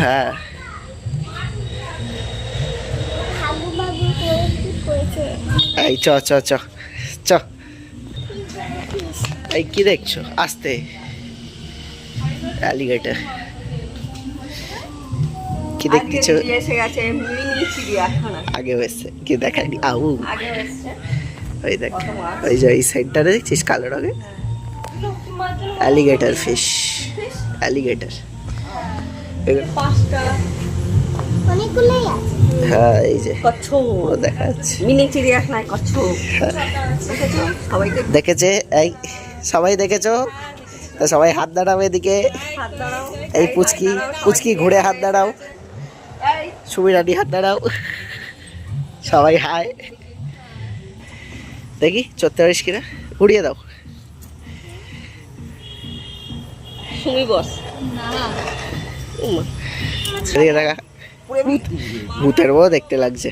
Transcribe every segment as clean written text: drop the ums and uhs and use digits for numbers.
হ্যাঁ এই চ চ চ চ এই কি দেখছো আস্তে অ্যালিগেটর কি দেখছো আগে এসছে কি দেখায়নি আউ ওই দেখ ওই যে এই সাইডটারে দেখছিস কালো রঙে অ্যালিগেটর ফিশ অ্যালিগেটর হ্যাঁ এই যে পুরো দেখা যাচ্ছে মিনি চিড়িয়াখানায় কচ্ছপ দেখেছে এই সবাই দেখেছো তো সবাই হাত দাঁড়াও এদিকে এই পুচকি পুচকি ঘুরে হাত দাঁড়াও সুমিরানি হাত দাঁড়াও সবাই হাই দেখি চড়তে পারিস কিনা উড়িয়ে দাও সুমি বস এদিকে দেখা ভূতের বউ দেখতে লাগছে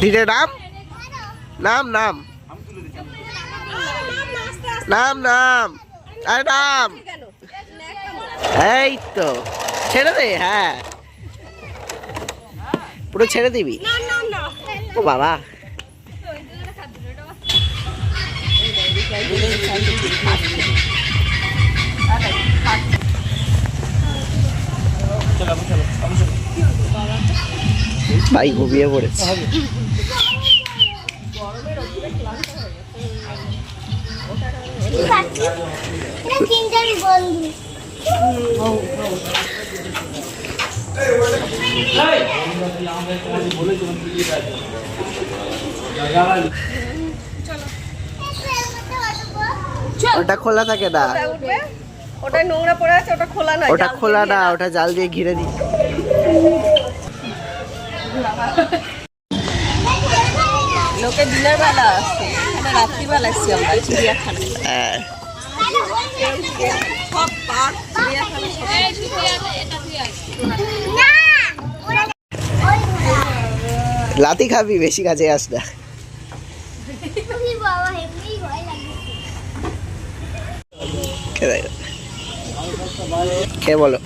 ধীরে নাম নাম নাম নাম নাম আরে নাম এই তো ছেড়ে দে হ্যাঁ পুরো ছেড়ে দিবি ও বাবা ভাই ঘুমিয়ে পড়েছে ওটা খোলা থাকে না ওটা নোংরা পড়ে আছে ওটা খোলা না ওটা খোলা না ওটা জাল দিয়ে ঘিরে দিই লোকে দিনের বেলা আসছে রাত্রিবেলা আসছি আমরা চিড়িয়াখানায় হ্যাঁ সব পার্ক চিড়িয়াখানা লাতি খাবি বেশি কাছে আস না খেয়ে বলো